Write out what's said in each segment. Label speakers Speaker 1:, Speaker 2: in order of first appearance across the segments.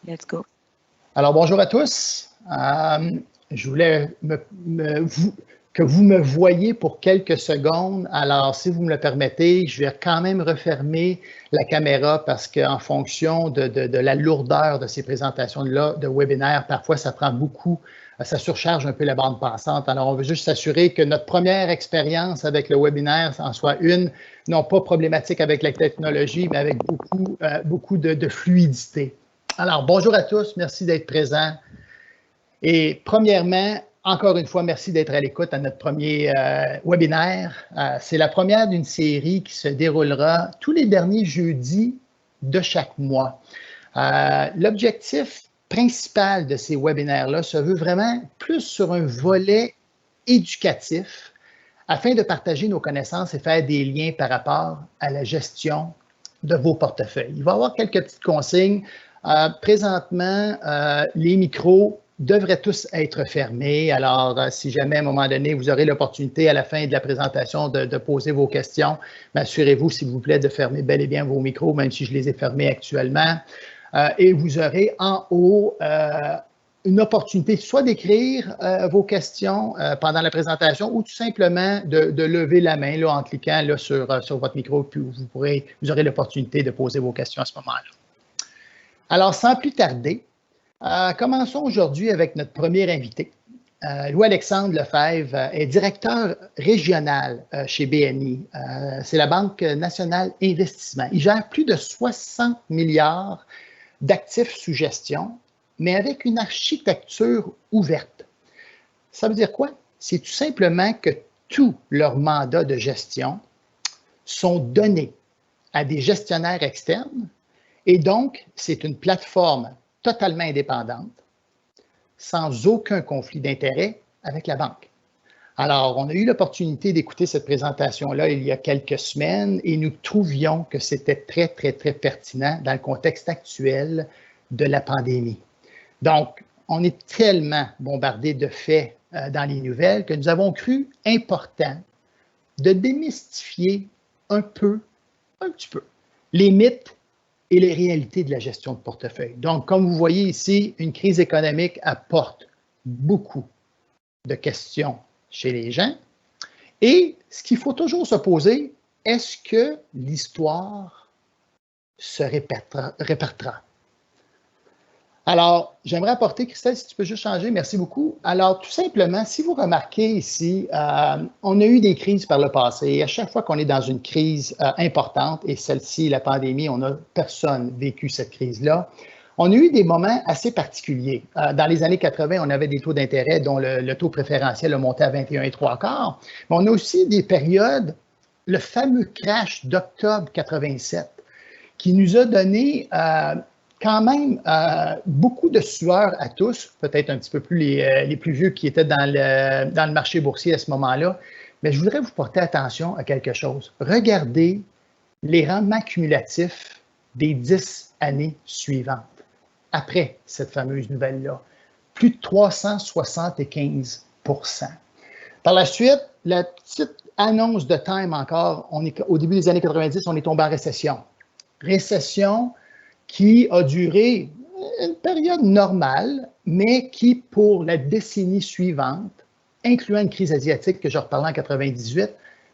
Speaker 1: Let's go.
Speaker 2: Alors, bonjour à tous. Je voulais que vous me voyiez pour quelques secondes. Alors, si vous me le permettez, je vais quand même refermer la caméra parce qu'en fonction de la lourdeur de ces présentations-là, de webinaires, parfois, ça prend beaucoup, ça surcharge un peu la bande passante. Alors, on veut juste s'assurer que notre première expérience avec le webinaire en soit une, non pas problématique avec la technologie, mais avec beaucoup de fluidité. Alors, bonjour à tous, merci d'être présents. Et premièrement, encore une fois, merci d'être à l'écoute à notre premier webinaire. C'est la première d'une série qui se déroulera tous les derniers jeudis de chaque mois. L'objectif principal de ces webinaires-là se veut vraiment plus sur un volet éducatif afin de partager nos connaissances et faire des liens par rapport à la gestion de vos portefeuilles. Il va y avoir quelques petites consignes. Présentement, les micros devraient tous être fermés. Alors, si jamais à un moment donné, vous aurez l'opportunité à la fin de la présentation de poser vos questions, assurez-vous, s'il vous plaît, de fermer bel et bien vos micros, même si je les ai fermés actuellement. Et vous aurez en haut une opportunité soit d'écrire vos questions pendant la présentation ou tout simplement de lever la main là, en cliquant là, sur votre micro, puis vous aurez l'opportunité de poser vos questions à ce moment-là. Alors, sans plus tarder, commençons aujourd'hui avec notre premier invité. Louis-Alexandre Lefebvre est directeur régional chez BNI. C'est la Banque nationale investissement. Il gère plus de 60 milliards d'actifs sous gestion, mais avec une architecture ouverte. Ça veut dire quoi? C'est tout simplement que tous leurs mandats de gestion sont donnés à des gestionnaires externes et donc, c'est une plateforme totalement indépendante, sans aucun conflit d'intérêt avec la banque. Alors, on a eu l'opportunité d'écouter cette présentation-là il y a quelques semaines et nous trouvions que c'était très, très, très pertinent dans le contexte actuel de la pandémie. Donc, on est tellement bombardé de faits dans les nouvelles que nous avons cru important de démystifier un petit peu, les mythes et les réalités de la gestion de portefeuille. Donc, comme vous voyez ici, une crise économique apporte beaucoup de questions chez les gens. Et ce qu'il faut toujours se poser, est-ce que l'histoire se répétera? Alors, j'aimerais apporter, Christelle, si tu peux juste changer, merci beaucoup. Alors, tout simplement, si vous remarquez ici, on a eu des crises par le passé. Et à chaque fois qu'on est dans une crise importante, et celle-ci, la pandémie, on n'a personne vécu cette crise-là, on a eu des moments assez particuliers. Dans les années 80, on avait des taux d'intérêt dont le taux préférentiel a monté à 21,75. Mais on a aussi des périodes, le fameux crash d'octobre 87, qui nous a donné quand même beaucoup de sueur à tous, peut-être un petit peu plus les plus vieux qui étaient dans le marché boursier à ce moment-là. Mais je voudrais vous porter attention à quelque chose. Regardez les rendements cumulatifs des 10 années suivantes, après cette fameuse nouvelle-là. Plus de 375 %. Par la suite, la petite annonce de Time encore, au début des années 90, on est tombé en récession. Récession qui a duré une période normale, mais qui, pour la décennie suivante, incluant une crise asiatique que je reparlais en 98,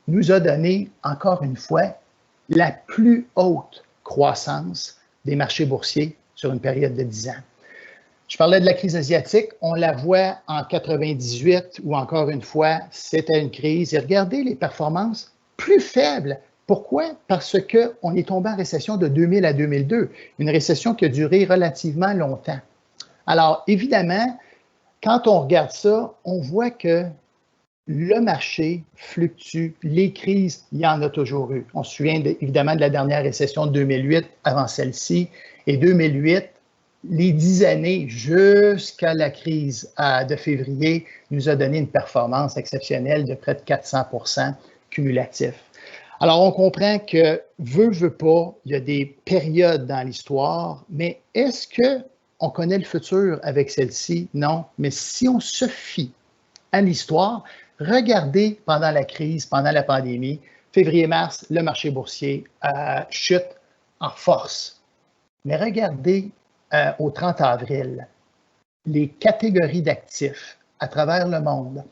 Speaker 2: nous a donné, encore une fois, la plus haute croissance des marchés boursiers sur une période de 10 ans. Je parlais de la crise asiatique, on la voit en 98, où encore une fois, c'était une crise. Et regardez les performances plus faibles. Pourquoi? Parce qu'on est tombé en récession de 2000 à 2002, une récession qui a duré relativement longtemps. Alors, évidemment, quand on regarde ça, on voit que le marché fluctue, les crises, il y en a toujours eu. On se souvient évidemment de la dernière récession de 2008 avant celle-ci, et 2008, les 10 années jusqu'à la crise de février nous a donné une performance exceptionnelle de près de 400 % cumulatif. Alors, on comprend que, veut pas, il y a des périodes dans l'histoire, mais est-ce qu'on connaît le futur avec celle-ci? Non. Mais si on se fie à l'histoire, regardez pendant la crise, pendant la pandémie, février-mars, le marché boursier chute en force. Mais regardez au 30 avril, les catégories d'actifs à travers le monde,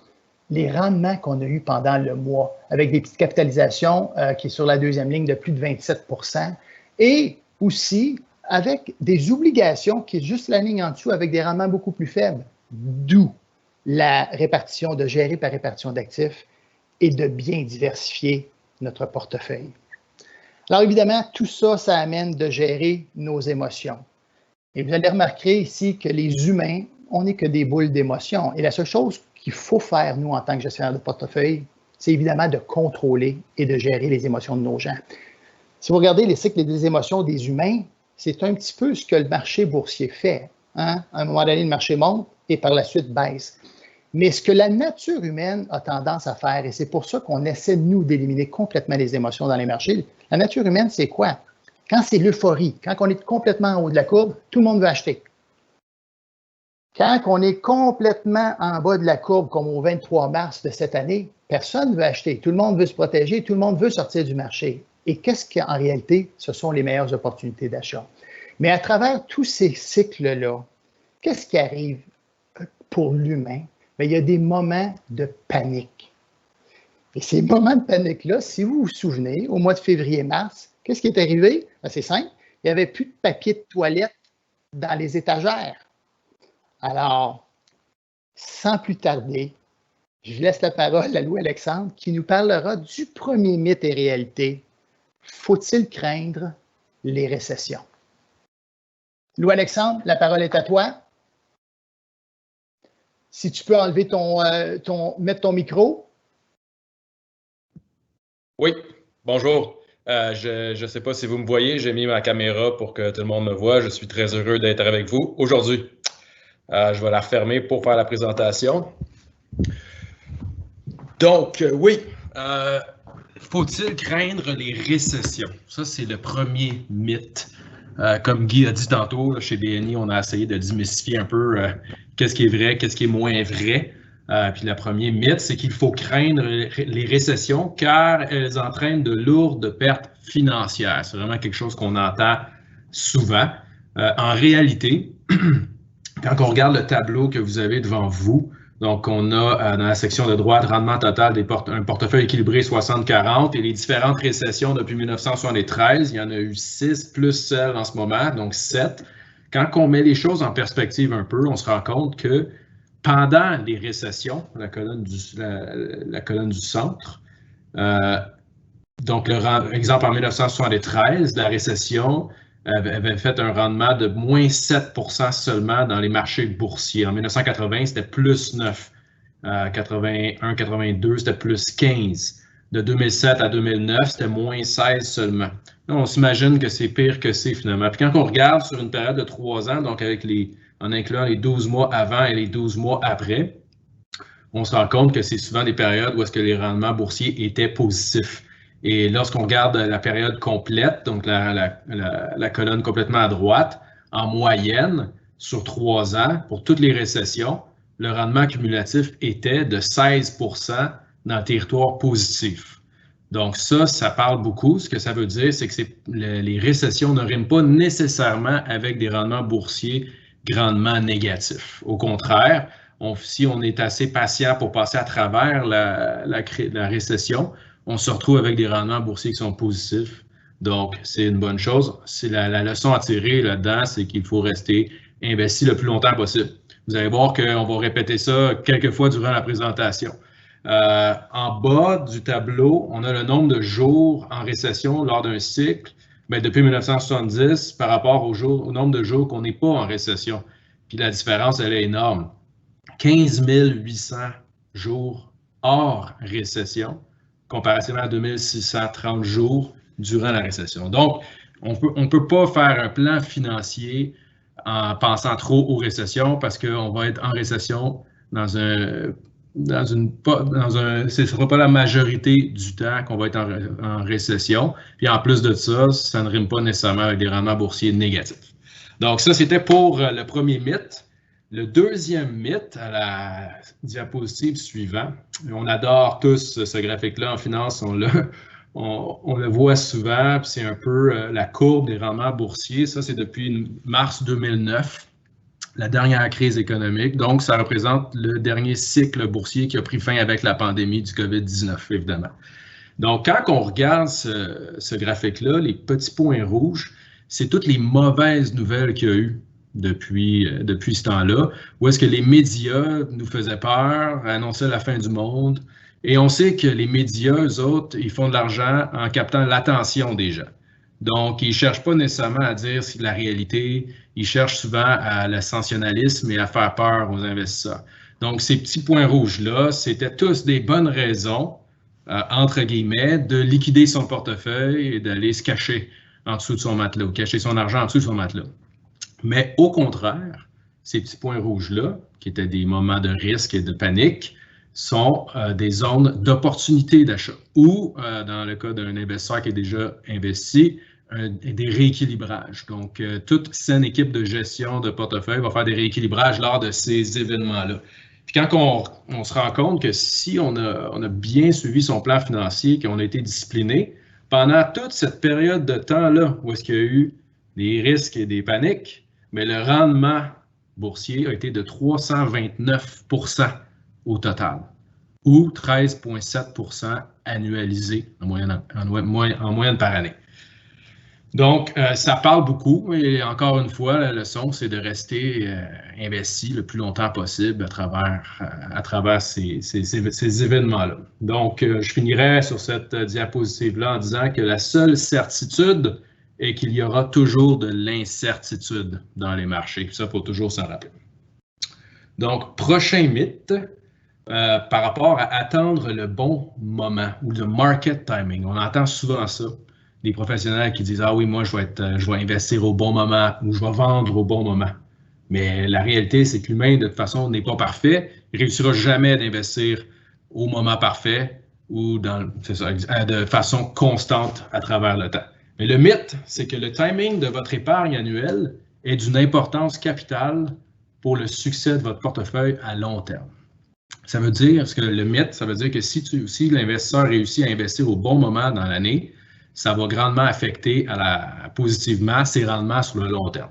Speaker 2: les rendements qu'on a eus pendant le mois, avec des petites capitalisations qui est sur la deuxième ligne de plus de 27 % et aussi avec des obligations qui est juste la ligne en dessous avec des rendements beaucoup plus faibles, d'où la répartition de gérer par répartition d'actifs et de bien diversifier notre portefeuille. Alors évidemment, tout ça, ça amène de gérer nos émotions. Et vous allez remarquer ici que les humains, on n'est que des boules d'émotions. Et la seule chose qu'il faut faire, nous, en tant que gestionnaire de portefeuille, c'est évidemment de contrôler et de gérer les émotions de nos gens. Si vous regardez les cycles des émotions des humains, c'est un petit peu ce que le marché boursier fait. Hein? À un moment donné, le marché monte et par la suite baisse. Mais ce que la nature humaine a tendance à faire, et c'est pour ça qu'on essaie, nous, d'éliminer complètement les émotions dans les marchés, la nature humaine, c'est quoi? Quand c'est l'euphorie, quand on est complètement en haut de la courbe, tout le monde veut acheter. Quand on est complètement en bas de la courbe, comme au 23 mars de cette année, personne ne veut acheter. Tout le monde veut se protéger, tout le monde veut sortir du marché. Et qu'est-ce qu'en réalité, ce sont les meilleures opportunités d'achat? Mais à travers tous ces cycles-là, qu'est-ce qui arrive pour l'humain? Bien, il y a des moments de panique. Et ces moments de panique-là, si vous vous souvenez, au mois de février-mars, qu'est-ce qui est arrivé? Bien, c'est simple, il n'y avait plus de papier de toilette dans les étagères. Alors, sans plus tarder, je laisse la parole à Louis-Alexandre qui nous parlera du premier mythe et réalité. Faut-il craindre les récessions? Louis-Alexandre, la parole est à toi. Si tu peux enlever mettre ton micro.
Speaker 1: Oui, bonjour. Je ne sais pas si vous me voyez, j'ai mis ma caméra pour que tout le monde me voie. Je suis très heureux d'être avec vous aujourd'hui. Je vais la refermer pour faire la présentation. Donc, oui, faut-il craindre les récessions? Ça, c'est le premier mythe. Comme Guy a dit tantôt, chez BNI, on a essayé de démystifier un peu qu'est-ce qui est vrai, qu'est-ce qui est moins vrai. Puis le premier mythe, c'est qu'il faut craindre les récessions car elles entraînent de lourdes pertes financières. C'est vraiment quelque chose qu'on entend souvent. En réalité, quand on regarde le tableau que vous avez devant vous, donc on a dans la section de droite rendement total un portefeuille équilibré 60-40 et les différentes récessions depuis 1973, il y en a eu 6 plus celle en ce moment, donc 7. Quand on met les choses en perspective un peu, on se rend compte que pendant les récessions, la colonne du centre, donc exemple en 1973, la récession avait fait un rendement de moins 7 % seulement dans les marchés boursiers. En 1980, c'était plus 9. 81, 82, c'était plus 15. De 2007 à 2009, c'était moins 16 seulement. Là, on s'imagine que c'est pire que c'est finalement. Puis quand on regarde sur une période de 3 ans, donc en incluant les 12 mois avant et les 12 mois après, on se rend compte que c'est souvent des périodes où est-ce que les rendements boursiers étaient positifs. Et lorsqu'on regarde la période complète, donc la colonne complètement à droite, en moyenne, sur 3 ans, pour toutes les récessions, le rendement cumulatif était de 16 % dans le territoire positif. Donc ça parle beaucoup. Ce que ça veut dire, c'est que les récessions ne riment pas nécessairement avec des rendements boursiers grandement négatifs. Au contraire, si on est assez patient pour passer à travers la récession, on se retrouve avec des rendements boursiers qui sont positifs. Donc, c'est une bonne chose. La leçon à tirer là-dedans, c'est qu'il faut rester investi le plus longtemps possible. Vous allez voir qu'on va répéter ça quelques fois durant la présentation. En bas du tableau, on a le nombre de jours en récession lors d'un cycle. Bien, depuis 1970 par rapport au nombre de jours qu'on n'est pas en récession. Puis la différence, elle est énorme. 15 800 jours hors récession, comparativement à 2630 jours durant la récession. Donc, on peut pas faire un plan financier en pensant trop aux récessions parce qu'on va être en récession ce ne sera pas la majorité du temps qu'on va être en récession. Puis en plus de ça, ça ne rime pas nécessairement avec des rendements boursiers négatifs. Donc ça, c'était pour le premier mythe. Le deuxième mythe, à la diapositive suivante, on adore tous ce graphique-là en finance, on l'a on le voit souvent, puis c'est un peu la courbe des rendements boursiers. Ça, c'est depuis mars 2009, la dernière crise économique. Donc, ça représente le dernier cycle boursier qui a pris fin avec la pandémie du COVID-19, évidemment. Donc, quand on regarde ce graphique-là, les petits points rouges, c'est toutes les mauvaises nouvelles qu'il y a eu depuis ce temps-là, où est-ce que les médias nous faisaient peur, annonçaient la fin du monde. Et on sait que les médias, eux autres, ils font de l'argent en captant l'attention des gens. Donc, ils ne cherchent pas nécessairement à dire la réalité, ils cherchent souvent à le sensationnalisme et à faire peur aux investisseurs. Donc, ces petits points rouges-là, c'était tous des bonnes raisons, entre guillemets, de liquider son portefeuille et d'aller se cacher en dessous de son matelas ou cacher son argent en dessous de son matelas. Mais au contraire, ces petits points rouges-là, qui étaient des moments de risque et de panique, sont des zones d'opportunité d'achat ou, dans le cas d'un investisseur qui est déjà investi, des rééquilibrages. Donc, toute saine équipe de gestion de portefeuille va faire des rééquilibrages lors de ces événements-là. Puis quand on se rend compte que si on a bien suivi son plan financier, qu'on a été discipliné, pendant toute cette période de temps-là où est-ce qu'il y a eu des risques et des paniques, mais le rendement boursier a été de 329 % au total, ou 13,7 % annualisé en moyenne par année. Donc, ça parle beaucoup et encore une fois, la leçon, c'est de rester investi le plus longtemps possible à travers ces événements-là. Donc, je finirai sur cette diapositive-là en disant que la seule certitude est qu'il y aura toujours de l'incertitude dans les marchés. Ça, il faut toujours s'en rappeler. Donc, prochain mythe, par rapport à attendre le bon moment ou le market timing. On entend souvent ça, des professionnels qui disent « Ah oui, moi, je vais investir au bon moment ou je vais vendre au bon moment. » Mais la réalité, c'est que l'humain, de toute façon, n'est pas parfait. Il ne réussira jamais d'investir au moment parfait ou de façon constante à travers le temps. Mais le mythe, c'est que le timing de votre épargne annuelle est d'une importance capitale pour le succès de votre portefeuille à long terme. Ça veut dire, parce que le mythe, ça veut dire que si l'investisseur réussit à investir au bon moment dans l'année, ça va grandement affecter positivement ses rendements sur le long terme.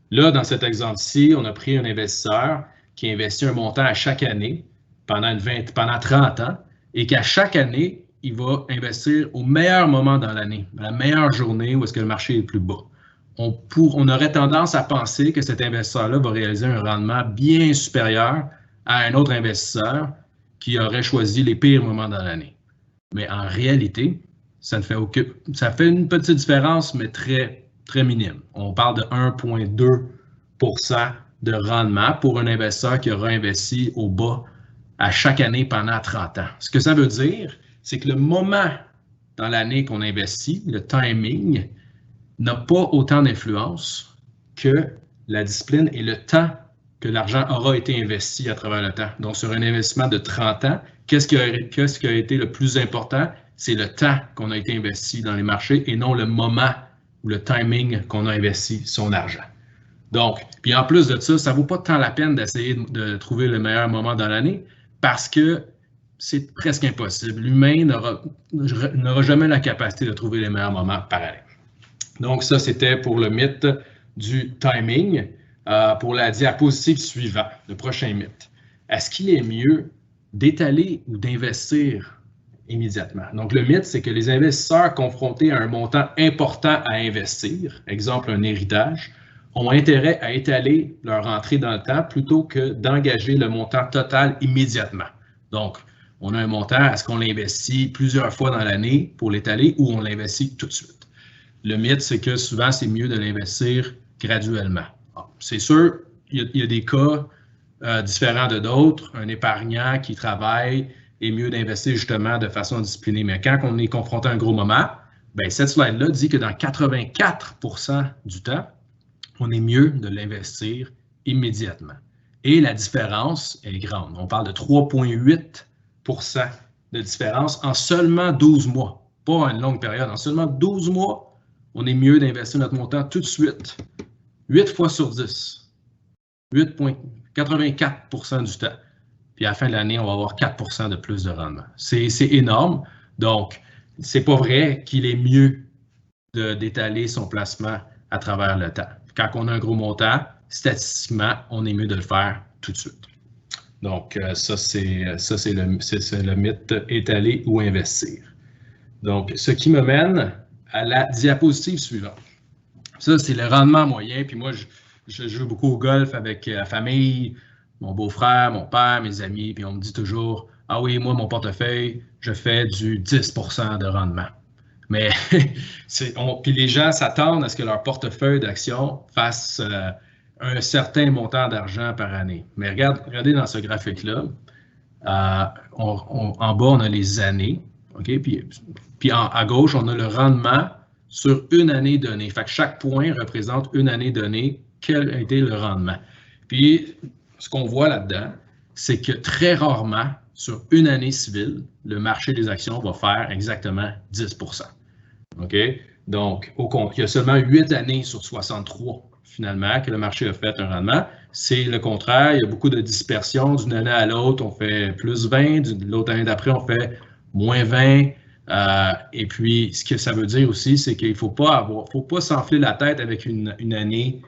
Speaker 1: Là, dans cet exemple-ci, on a pris un investisseur qui investit un montant à chaque année pendant 30 ans et qu'à chaque année, il va investir au meilleur moment dans l'année, à la meilleure journée où est-ce que le marché est le plus bas. On aurait tendance à penser que cet investisseur-là va réaliser un rendement bien supérieur à un autre investisseur qui aurait choisi les pires moments dans l'année. Mais en réalité, ça fait une petite différence, mais très, très minime. On parle de 1,2 % de rendement pour un investisseur qui aura investi au bas à chaque année pendant 30 ans. Ce que ça veut dire, c'est que le moment dans l'année qu'on investit, le timing, n'a pas autant d'influence que la discipline et le temps que l'argent aura été investi à travers le temps. Donc, sur un investissement de 30 ans, qu'est-ce qui a été le plus important? C'est le temps qu'on a été investi dans les marchés et non le moment ou le timing qu'on a investi son argent. Donc, puis en plus de ça, ça ne vaut pas tant la peine d'essayer de trouver le meilleur moment dans l'année parce que c'est presque impossible. L'humain n'aura jamais la capacité de trouver les meilleurs moments par année. Donc, ça, c'était pour le mythe du timing. Pour la diapositive suivante, le prochain mythe. Est-ce qu'il est mieux d'étaler ou d'investir immédiatement? Donc, le mythe, c'est que les investisseurs confrontés à un montant important à investir, exemple un héritage, ont intérêt à étaler leur entrée dans le temps plutôt que d'engager le montant total immédiatement. Donc, on a un montant, est-ce qu'on l'investit plusieurs fois dans l'année pour l'étaler ou on l'investit tout de suite? Le mythe, c'est que souvent, c'est mieux de l'investir graduellement. C'est sûr, il y a des cas différents de d'autres. Un épargnant qui travaille est mieux d'investir justement de façon disciplinée. Mais quand on est confronté à un gros moment, bien, cette slide-là dit que dans 84 % du temps, on est mieux de l'investir immédiatement. Et la différence est grande. On parle de 3,8 % de différence en seulement 12 mois. Pas une longue période. En seulement 12 mois, on est mieux d'investir notre montant tout de suite. 8 fois sur 10, 84 % du temps. Puis à la fin de l'année, on va avoir 4 % de plus de rendement. C'est énorme. Donc, c'est pas vrai qu'il est mieux d'étaler son placement à travers le temps. Quand on a un gros montant, statistiquement, on est mieux de le faire tout de suite. Donc, ça, c'est le mythe étaler ou investir. Donc, ce qui me mène à la diapositive suivante. Ça, c'est le rendement moyen. Puis moi, je joue beaucoup au golf avec la famille, mon beau-frère, mon père, mes amis. Puis on me dit toujours, ah oui, moi, mon portefeuille, je fais du 10% de rendement. Mais puis les gens s'attendent à ce que leur portefeuille d'actions fasse un certain montant d'argent par année. Mais regardez dans ce graphique-là, en bas, on a les années. Okay? Puis à gauche, on a le rendement sur une année donnée. Fait que chaque point représente une année donnée, quel a été le rendement. Puis, ce qu'on voit là-dedans, c'est que très rarement, sur une année civile, le marché des actions va faire exactement 10%. OK? Donc, il y a seulement 8 années sur 63, finalement, que le marché a fait un rendement. C'est le contraire, il y a beaucoup de dispersion. D'une année à l'autre, on fait plus 20, l'autre année d'après, on fait moins 20. Et puis, ce que ça veut dire aussi, c'est qu'il ne faut pas s'enfler la tête avec une année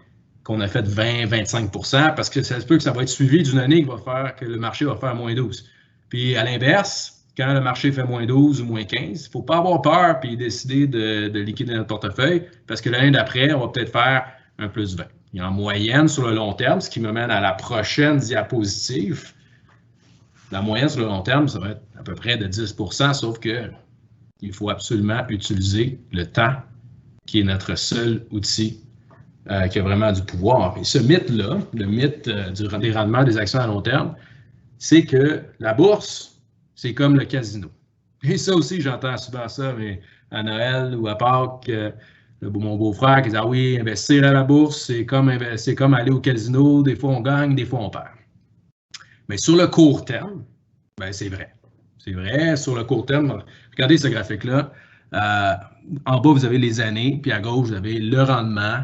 Speaker 1: qu'on a fait 20-25%, parce que ça se peut que ça va être suivi d'une année qui va faire que le marché va faire moins 12. Puis, à l'inverse, quand le marché fait moins 12 ou moins 15, il ne faut pas avoir peur et décider de liquider notre portefeuille, parce que l'année d'après, on va peut-être faire un plus 20. Et en moyenne, sur le long terme, ce qui me mène à la prochaine diapositive, la moyenne sur le long terme, ça va être à peu près de 10%, sauf que il faut absolument utiliser le temps, qui est notre seul outil qui a vraiment du pouvoir. Et ce mythe-là, le mythe des rendements des actions à long terme, c'est que la bourse, c'est comme le casino. Et ça aussi, j'entends souvent ça, mais à Noël ou à Pâques, mon beau-frère qui dit « Ah oui, investir à la bourse, c'est comme aller au casino, des fois on gagne, des fois on perd. » Mais sur le court terme, ben c'est vrai. C'est vrai, sur le court terme, regardez ce graphique-là. En bas, vous avez les années, puis à gauche, vous avez le rendement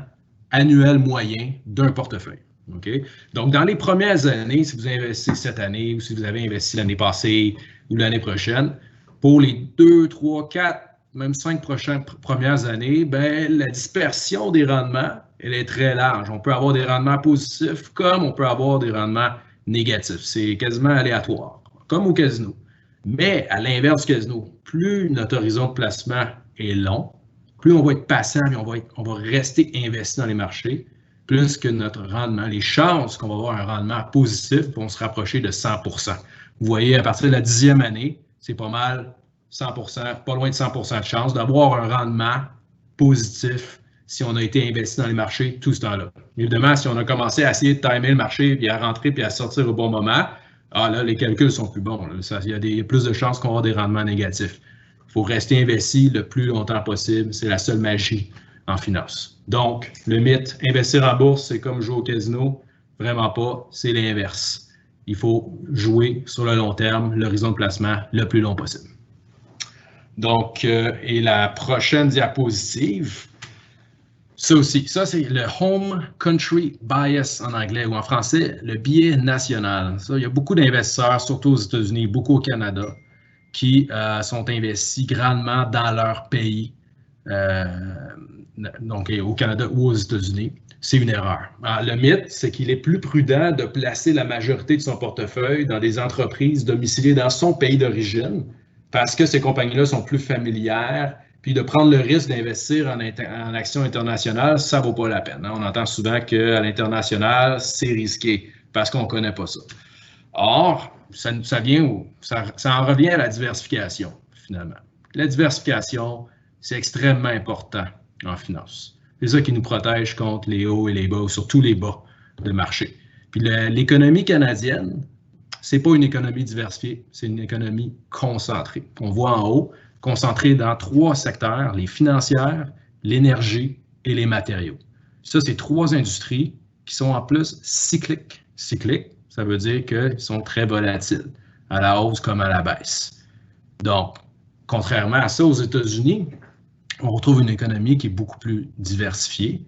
Speaker 1: annuel moyen d'un portefeuille. Okay? Donc, dans les premières années, si vous investissez cette année ou si vous avez investi l'année passée ou l'année prochaine, pour les 2, 3, 4, même 5 premières années, ben, la dispersion des rendements, elle est très large. On peut avoir des rendements positifs comme on peut avoir des rendements négatifs. C'est quasiment aléatoire, comme au casino. Mais à l'inverse du casino, plus notre horizon de placement est long, plus on va être patient et on va rester investi dans les marchés, plus que notre rendement, les chances qu'on va avoir un rendement positif vont se rapprocher de 100%. Vous voyez, à partir de la 10e année, c'est pas mal 100%, pas loin de 100% de chance d'avoir un rendement positif si on a été investi dans les marchés tout ce temps-là. Évidemment, si on a commencé à essayer de timer le marché, puis à rentrer, puis à sortir au bon moment, là, les calculs sont plus bons. Il y a plus de chances qu'on ait des rendements négatifs. Il faut rester investi le plus longtemps possible. C'est la seule magie en finance. Donc, le mythe, investir en bourse, c'est comme jouer au casino. Vraiment pas, c'est l'inverse. Il faut jouer sur le long terme, l'horizon de placement le plus long possible. Donc, et la prochaine diapositive, ça aussi, ça c'est le Home Country Bias en anglais ou en français, le biais national. Ça, il y a beaucoup d'investisseurs, surtout aux États-Unis, beaucoup au Canada, qui sont investis grandement dans leur pays, donc au Canada ou aux États-Unis. C'est une erreur. Alors, le mythe, c'est qu'il est plus prudent de placer la majorité de son portefeuille dans des entreprises domiciliées dans son pays d'origine parce que ces compagnies-là sont plus familières. Puis de prendre le risque d'investir en actions internationales, ça ne vaut pas la peine. Hein? On entend souvent qu'à l'international, c'est risqué parce qu'on ne connaît pas ça. Or, ça en revient à la diversification, finalement. La diversification, c'est extrêmement important en finance. C'est ça qui nous protège contre les hauts et les bas, ou surtout les bas de marché. Puis l'économie canadienne, ce n'est pas une économie diversifiée, c'est une économie concentrée. On voit en haut, concentrée dans 3 secteurs, les financières, l'énergie et les matériaux. Ça, c'est 3 industries qui sont en plus cycliques. Cycliques, ça veut dire qu'ils sont très volatiles, à la hausse comme à la baisse. Donc, contrairement à ça, aux États-Unis, on retrouve une économie qui est beaucoup plus diversifiée.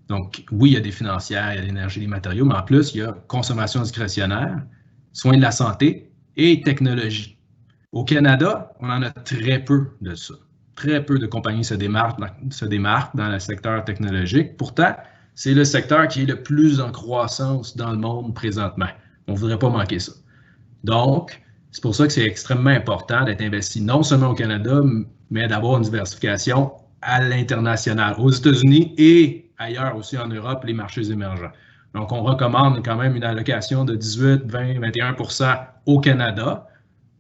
Speaker 1: Donc, oui, il y a des financières, il y a l'énergie, les matériaux, mais en plus, il y a consommation discrétionnaire, soins de la santé et technologie. Au Canada, on en a très peu de ça. Très peu de compagnies se démarquent dans le secteur technologique. Pourtant, c'est le secteur qui est le plus en croissance dans le monde présentement. On ne voudrait pas manquer ça. Donc, c'est pour ça que c'est extrêmement important d'être investi non seulement au Canada, mais d'avoir une diversification à l'international, aux États-Unis et ailleurs aussi en Europe, les marchés émergents. Donc, on recommande quand même une allocation de 18, 20, 21% au Canada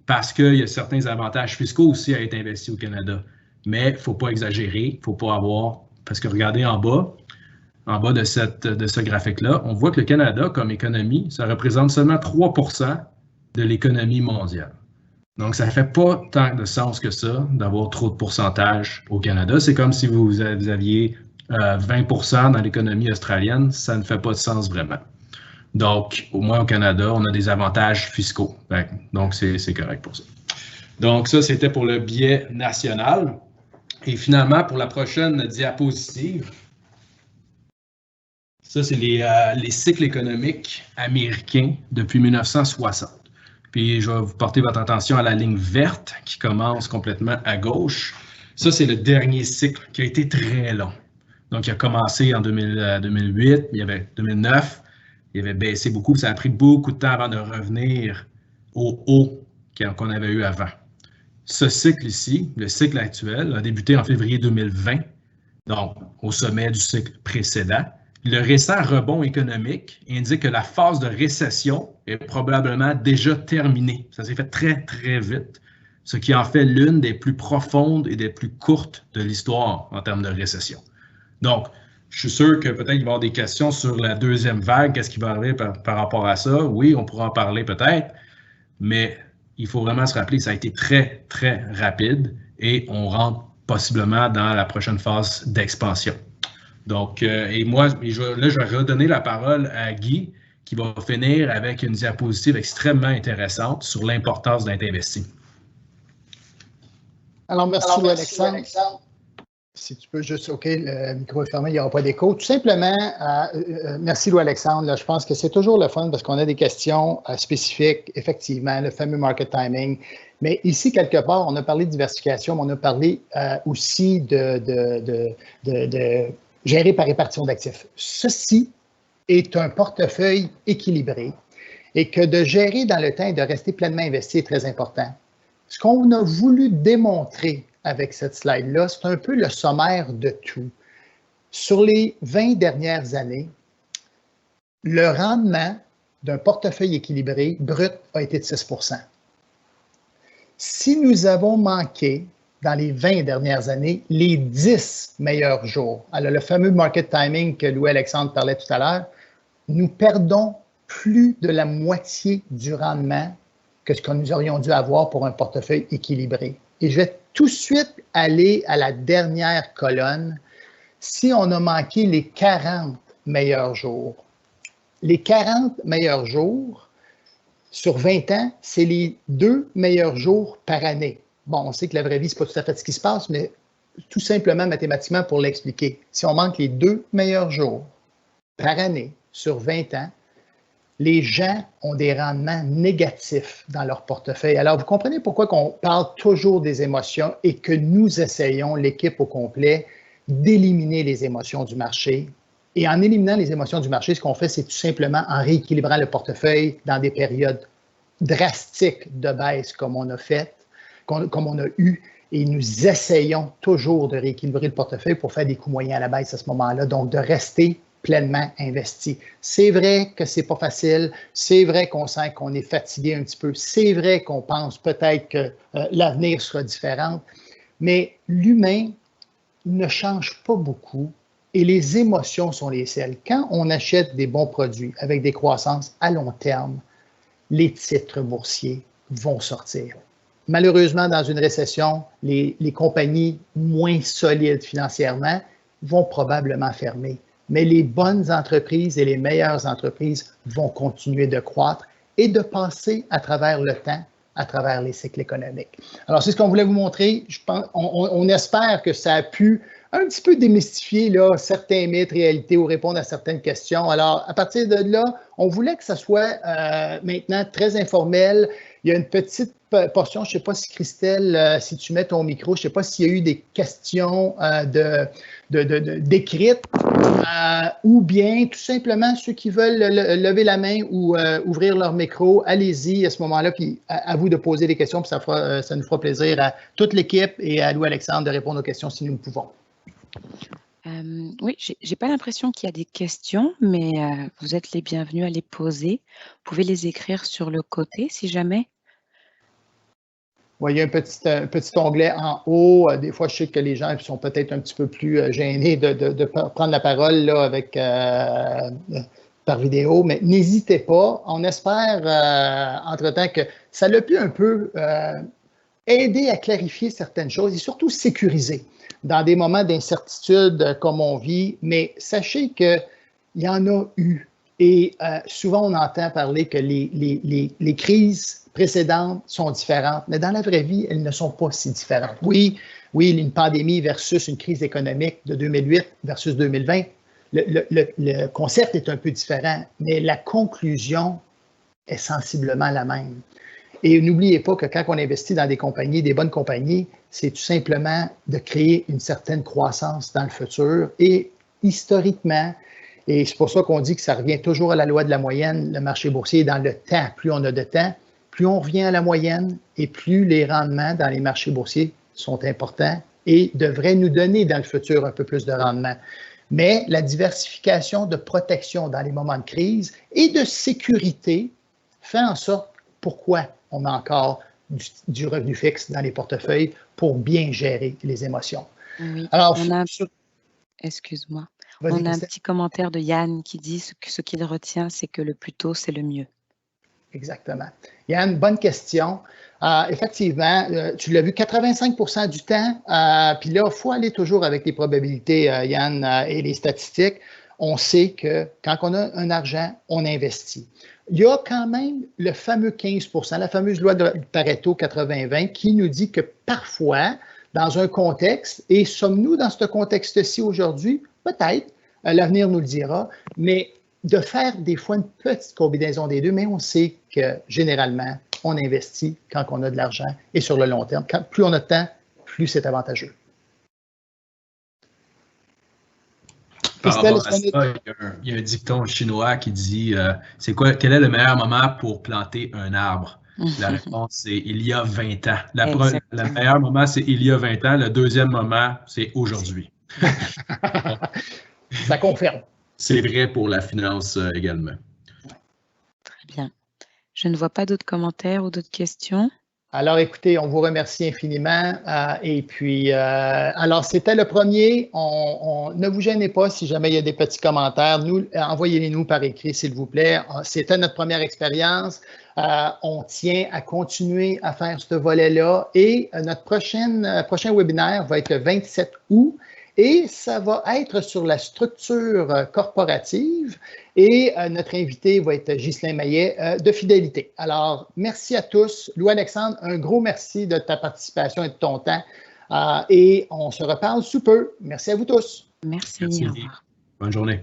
Speaker 1: parce qu'il y a certains avantages fiscaux aussi à être investi au Canada. Mais il ne faut pas exagérer, il ne faut pas avoir, parce que regardez en bas de ce graphique-là, on voit que le Canada, comme économie, ça représente seulement 3% de l'économie mondiale. Donc, ça ne fait pas tant de sens que ça d'avoir trop de pourcentage au Canada. C'est comme si vous aviez 20% dans l'économie australienne, ça ne fait pas de sens vraiment. Donc, au moins au Canada, on a des avantages fiscaux. Donc, c'est correct pour ça. Donc, ça, c'était pour le biais national. Et finalement, pour la prochaine diapositive, ça, c'est les cycles économiques américains depuis 1960. Puis, je vais vous porter votre attention à la ligne verte qui commence complètement à gauche. Ça, c'est le dernier cycle qui a été très long. Donc, il a commencé en 2008, il y avait 2009, il avait baissé beaucoup. Ça a pris beaucoup de temps avant de revenir au haut qu'on avait eu avant. Ce cycle ici, le cycle actuel, a débuté en février 2020, donc au sommet du cycle précédent. Le récent rebond économique indique que la phase de récession est probablement déjà terminée. Ça s'est fait très, très vite, ce qui en fait l'une des plus profondes et des plus courtes de l'histoire en termes de récession. Donc, je suis sûr que peut-être il va y avoir des questions sur la deuxième vague, qu'est-ce qui va arriver par rapport à ça. Oui, on pourra en parler peut-être, mais il faut vraiment se rappeler que ça a été très, très rapide et on rentre possiblement dans la prochaine phase d'expansion. Donc, et moi, je vais redonner la parole à Guy, qui va finir avec une diapositive extrêmement intéressante sur l'importance d'être investi.
Speaker 2: Alors, merci Alexandre. Si tu peux juste, OK, le micro est fermé, il n'y aura pas d'écho. Tout simplement, merci Louis-Alexandre. Là, je pense que c'est toujours le fun parce qu'on a des questions spécifiques, effectivement, le fameux market timing. Mais ici, quelque part, on a parlé de diversification, mais on a parlé aussi de gérer par répartition d'actifs. Ceci est un portefeuille équilibré et que de gérer dans le temps et de rester pleinement investi est très important. Ce qu'on a voulu démontrer avec cette slide-là, c'est un peu le sommaire de tout. Sur les 20 dernières années, le rendement d'un portefeuille équilibré brut a été de 6 %. Si nous avons manqué dans les 20 dernières années les 10 meilleurs jours, alors le fameux market timing que Louis-Alexandre parlait tout à l'heure, nous perdons plus de la moitié du rendement que ce que nous aurions dû avoir pour un portefeuille équilibré. Et je vais tout de suite aller à la dernière colonne. Si on a manqué les 40 meilleurs jours, les 40 meilleurs jours sur 20 ans, c'est les 2 meilleurs jours par année. Bon, on sait que la vraie vie, ce n'est pas tout à fait ce qui se passe, mais tout simplement mathématiquement pour l'expliquer. Si on manque les 2 meilleurs jours par année sur 20 ans, les gens ont des rendements négatifs dans leur portefeuille. Alors, vous comprenez pourquoi on parle toujours des émotions et que nous essayons, l'équipe au complet, d'éliminer les émotions du marché. Et en éliminant les émotions du marché, ce qu'on fait, c'est tout simplement en rééquilibrant le portefeuille dans des périodes drastiques de baisse comme on a fait, comme on a eu. Et nous essayons toujours de rééquilibrer le portefeuille pour faire des coûts moyens à la baisse à ce moment-là. Donc, de rester pleinement investi. C'est vrai que c'est pas facile, c'est vrai qu'on sent qu'on est fatigué un petit peu, c'est vrai qu'on pense peut-être que l'avenir sera différent, mais l'humain ne change pas beaucoup et les émotions sont les celles. Quand on achète des bons produits avec des croissances à long terme, les titres boursiers vont sortir. Malheureusement, dans une récession, les compagnies moins solides financièrement vont probablement fermer. Mais les bonnes entreprises et les meilleures entreprises vont continuer de croître et de passer à travers le temps, à travers les cycles économiques. Alors, c'est ce qu'on voulait vous montrer. Je pense, on espère que ça a pu un petit peu démystifier là, certains mythes, réalités ou répondre à certaines questions. Alors, à partir de là, on voulait que ça soit maintenant très informel. Il y a une petite portion, je ne sais pas si Christelle, si tu mets ton micro, je ne sais pas s'il y a eu des questions d'écrites ou bien tout simplement ceux qui veulent lever la main ou ouvrir leur micro, allez-y à ce moment-là, puis à vous de poser des questions, puis ça nous fera plaisir à toute l'équipe et à Louis-Alexandre de répondre aux questions si nous le pouvons.
Speaker 3: Oui, j'ai pas l'impression qu'il y a des questions, mais vous êtes les bienvenus à les poser. Vous pouvez les écrire sur le côté si jamais.
Speaker 2: Oui, il y a un petit onglet en haut. Des fois, je sais que les gens sont peut-être un petit peu plus gênés de prendre la parole là, avec, par vidéo, mais n'hésitez pas. On espère, entre-temps, que ça l'a pu un peu aider à clarifier certaines choses et surtout sécuriser dans des moments d'incertitude comme on vit. Mais sachez qu'il y en a eu. Et souvent, on entend parler que les crises précédentes sont différentes, mais dans la vraie vie, elles ne sont pas si différentes. Oui, une pandémie versus une crise économique de 2008 versus 2020, le concept est un peu différent, mais la conclusion est sensiblement la même. Et n'oubliez pas que quand on investit dans des compagnies, des bonnes compagnies, c'est tout simplement de créer une certaine croissance dans le futur. Et historiquement, et c'est pour ça qu'on dit que ça revient toujours à la loi de la moyenne, le marché boursier est dans le temps. Plus on a de temps, plus on revient à la moyenne et plus les rendements dans les marchés boursiers sont importants et devraient nous donner dans le futur un peu plus de rendement. Mais la diversification de protection dans les moments de crise et de sécurité fait en sorte pourquoi on a encore du revenu fixe dans les portefeuilles pour bien gérer les émotions.
Speaker 3: Oui.
Speaker 2: Alors,
Speaker 3: excuse-moi. On a un petit commentaire de Yann qui dit que ce qu'il retient, c'est que le plus tôt, c'est le mieux.
Speaker 2: Exactement. Yann, bonne question. Effectivement, tu l'as vu, 85% du temps, puis là, il faut aller toujours avec les probabilités, Yann, et les statistiques. On sait que quand on a un argent, on investit. Il y a quand même le fameux 15%, la fameuse loi de Pareto 80-20 qui nous dit que parfois, dans un contexte, et sommes-nous dans ce contexte-ci aujourd'hui? Peut-être, l'avenir nous le dira, mais de faire des fois une petite combinaison des deux, mais on sait que généralement, on investit quand on a de l'argent et sur le long terme. Plus on a de temps, plus c'est avantageux.
Speaker 1: Par rapport à ça, il y a un dicton chinois qui dit quel est le meilleur moment pour planter un arbre? La réponse, c'est il y a 20 ans. Le meilleur moment, c'est il y a 20 ans. Le deuxième moment, c'est aujourd'hui.
Speaker 2: Ça confirme.
Speaker 1: C'est vrai pour la finance également.
Speaker 3: Très bien. Je ne vois pas d'autres commentaires ou d'autres questions.
Speaker 2: Alors, écoutez, on vous remercie infiniment. Et puis, alors, c'était le premier. Ne vous gênez pas si jamais il y a des petits commentaires. Envoyez-les-nous par écrit, s'il vous plaît. C'était notre première expérience. On tient à continuer à faire ce volet-là. Et notre prochain webinaire va être le 27 août. Et ça va être sur la structure corporative et notre invité va être Ghislain Maillet de Fidélité. Alors, merci à tous. Louis-Alexandre, un gros merci de ta participation et de ton temps. Et on se reparle sous peu. Merci à vous tous.
Speaker 3: Merci.
Speaker 1: Merci. Bonne journée.